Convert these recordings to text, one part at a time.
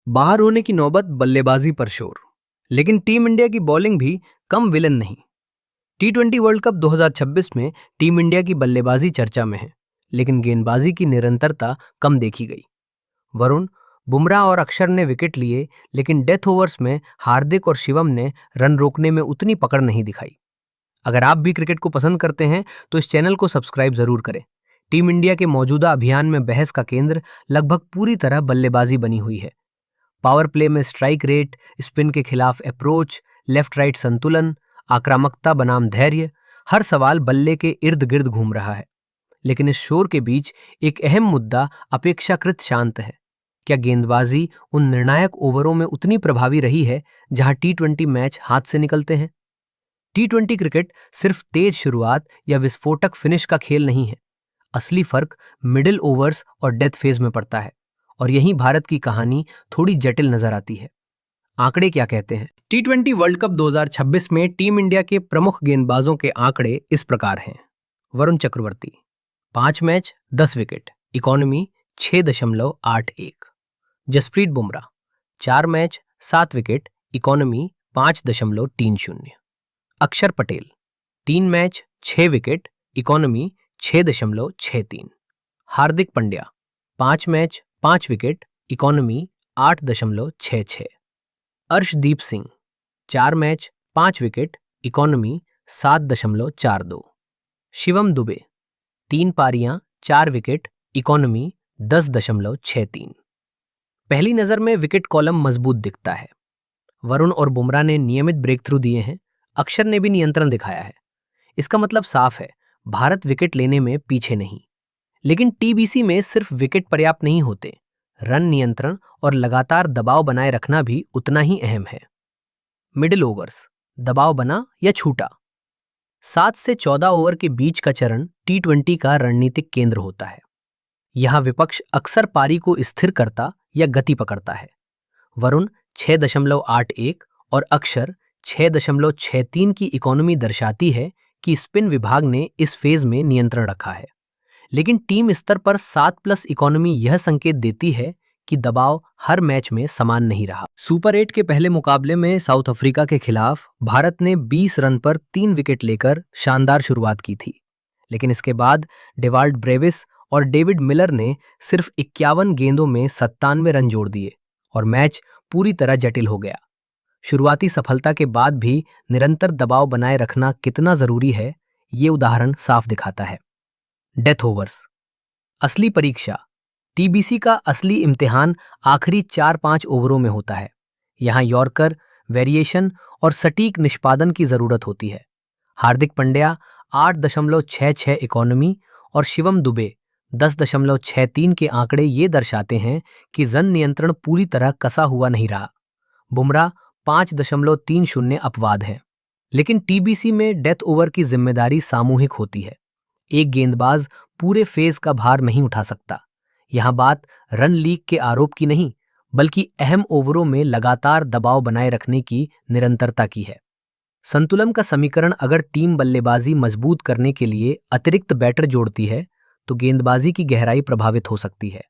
बाहर होने की नौबत बल्लेबाजी पर शोर। लेकिन टीम इंडिया की बॉलिंग भी कम विलन नहीं। टी20 वर्ल्ड कप 2026 में टीम इंडिया की बल्लेबाजी चर्चा में है, लेकिन गेंदबाजी की निरंतरता कम देखी गई। वरुण, बुमराह और अक्षर ने विकेट लिए, लेकिन डेथ ओवर्स में हार्दिक और शिवम ने रन रोकने में उतनी पकड़ नहीं दिखाई। अगर आप भी क्रिकेट को पसंद करते हैं तो इस चैनल को सब्सक्राइब जरूर करें। टीम इंडिया के मौजूदा अभियान में बहस का केंद्र लगभग पूरी तरह बल्लेबाजी बनी हुई है। पावर प्ले में स्ट्राइक रेट, स्पिन के खिलाफ अप्रोच, लेफ्ट राइट संतुलन, आक्रामकता बनाम धैर्य, हर सवाल बल्ले के इर्द गिर्द घूम रहा है। लेकिन इस शोर के बीच एक अहम मुद्दा अपेक्षाकृत शांत है। क्या गेंदबाजी उन निर्णायक ओवरों में उतनी प्रभावी रही है जहां टी20 मैच हाथ से निकलते हैं? टी20 क्रिकेट सिर्फ तेज शुरुआत या विस्फोटक फिनिश का खेल नहीं है। असली फर्क मिडिल ओवर्स और डेथ फेज में पड़ता है, और यहीं भारत की कहानी थोड़ी जटिल नजर आती है। आंकड़े क्या कहते हैं? टी20 वर्ल्ड कप 2026 में टीम इंडिया के प्रमुख गेंदबाजों के आंकड़े इस प्रकार हैं। Varun Chakravarthy 5 match 10 wicket, economy 6.81। Jasprit Bumrah 4 match 7 wicket, economy 5.30। Axar Patel 3 match 6 wicket, economy 6.63। Hardik Pandya 5 match 5 wicket, economy 8.66। Arshdeep Singh 4 match 5 wicket, economy 7.42। Shivam Dube 3 पारियां 4 विकेट, इकोनॉमी 10.63। पहली नजर में विकेट कॉलम मजबूत दिखता है। वरुण और बुमराह ने नियमित ब्रेक थ्रू दिए हैं, अक्षर ने भी नियंत्रण दिखाया है। इसका मतलब साफ है, भारत विकेट लेने में पीछे नहीं। लेकिन टीबीसी में सिर्फ विकेट पर्याप्त नहीं होते, रन नियंत्रण और लगातार दबाव बनाए रखना भी उतना ही अहम है। मिडिल ओवर्स, दबाव बना या छूटा। 7 से 14 ओवर के बीच का चरण टी20 का रणनीतिक केंद्र होता है। यहां विपक्ष अक्सर पारी को स्थिर करता या गति पकड़ता है। वरुण 6.81 और अक्षर 6.63 की इकोनॉमी दर्शाती है कि स्पिन विभाग ने इस फेज में नियंत्रण रखा है। लेकिन टीम स्तर पर 7+ इकोनॉमी यह संकेत देती है कि दबाव हर मैच में समान नहीं रहा। सुपर 8 के पहले मुकाबले में साउथ अफ्रीका के खिलाफ भारत ने 20 रन पर 3 विकेट लेकर शानदार शुरुआत की थी। लेकिन इसके बाद डेवाल्ड ब्रेविस और डेविड मिलर ने सिर्फ 51 गेंदों में 97 रन जोड़ दिए और मैच पूरी तरह जटिल हो गया। शुरुआती सफलता के बाद भी निरंतर दबाव बनाए रखना कितना जरूरी है, ये उदाहरण साफ दिखाता है। डेथ ओवर्स, असली परीक्षा। टीबीसी का असली इम्तिहान आखिरी 4-5 ओवरों में होता है। यहाँ यॉर्कर, वेरिएशन और सटीक निष्पादन की जरूरत होती है। हार्दिक पंड्या 8.66 इकोनॉमी और शिवम दुबे 10.63 के आंकड़े ये दर्शाते हैं कि रन नियंत्रण पूरी तरह कसा हुआ नहीं रहा। बुमराह 5.30 अपवाद है। लेकिन टीबीसी में डेथ ओवर की जिम्मेदारी सामूहिक होती है। एक गेंदबाज पूरे फेज का भार नहीं उठा सकता। यहां बात रन लीक के आरोप की नहीं, बल्कि अहम ओवरों में लगातार दबाव बनाए रखने की निरंतरता की है। संतुलन का समीकरण अगर टीम बल्लेबाजी मजबूत करने के लिए अतिरिक्त बैटर जोड़ती है तो गेंदबाजी की गहराई प्रभावित हो सकती है।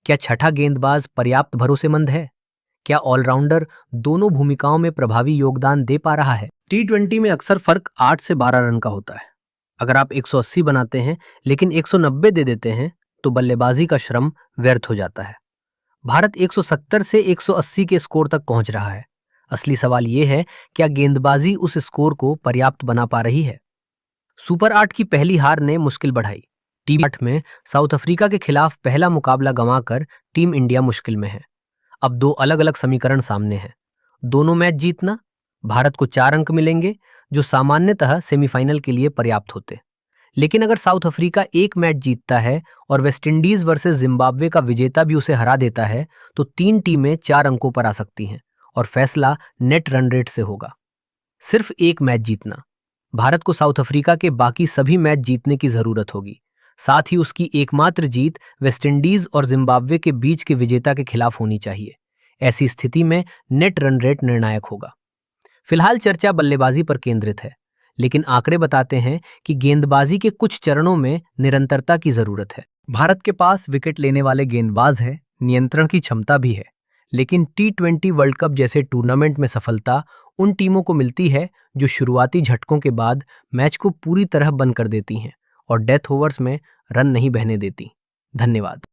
क्या छठा गेंदबाज पर्याप्त भरोसेमंद है? क्या ऑलराउंडर दोनों भूमिकाओं में प्रभावी योगदान दे पा रहा है? टी20 में अक्सर फर्क 8 से 12 रन का होता है। अगर आप 180 बनाते हैं लेकिन 190 दे देते हैं तो बल्लेबाजी का श्रम व्यर्थ हो जाता है। भारत 170 से 180 के स्कोर तक पहुंच रहा है। असली सवाल यह है, क्या गेंदबाजी उस स्कोर को पर्याप्त बना पा रही है? सुपर 8 की पहली हार ने मुश्किल बढ़ाई। टीम 8 में साउथ अफ्रीका के खिलाफ पहला मुकाबला गंवाकर टीम इंडिया मुश्किल में है। अब 2 अलग अलग समीकरण सामने हैं। दोनों मैच जीतना, भारत को 4 अंक मिलेंगे जो सामान्यतः सेमीफाइनल के लिए पर्याप्त होते। लेकिन अगर साउथ अफ्रीका एक मैच जीतता है और वेस्टइंडीज वर्सेस जिम्बाब्वे का विजेता भी उसे हरा देता है तो 3 टीमें 4 अंकों पर आ सकती हैं और फैसला नेट रन रेट से होगा। सिर्फ एक मैच जीतना, भारत को साउथ अफ्रीका के बाकी सभी मैच जीतने की जरूरत होगी। साथ ही उसकी एकमात्र जीत वेस्टइंडीज और जिम्बाब्वे के बीच के विजेता के खिलाफ होनी चाहिए। ऐसी स्थिति में नेट रन रेट निर्णायक होगा। फिलहाल चर्चा बल्लेबाजी पर केंद्रित है, लेकिन आंकड़े बताते हैं कि गेंदबाजी के कुछ चरणों में निरंतरता की जरूरत है। भारत के पास विकेट लेने वाले गेंदबाज हैं, नियंत्रण की क्षमता भी है, लेकिन T20 वर्ल्ड कप जैसे टूर्नामेंट में सफलता उन टीमों को मिलती है जो शुरुआती झटकों के बाद मैच को पूरी तरह बंद कर देती हैं और डेथ ओवर्स में रन नहीं बहने देती। धन्यवाद।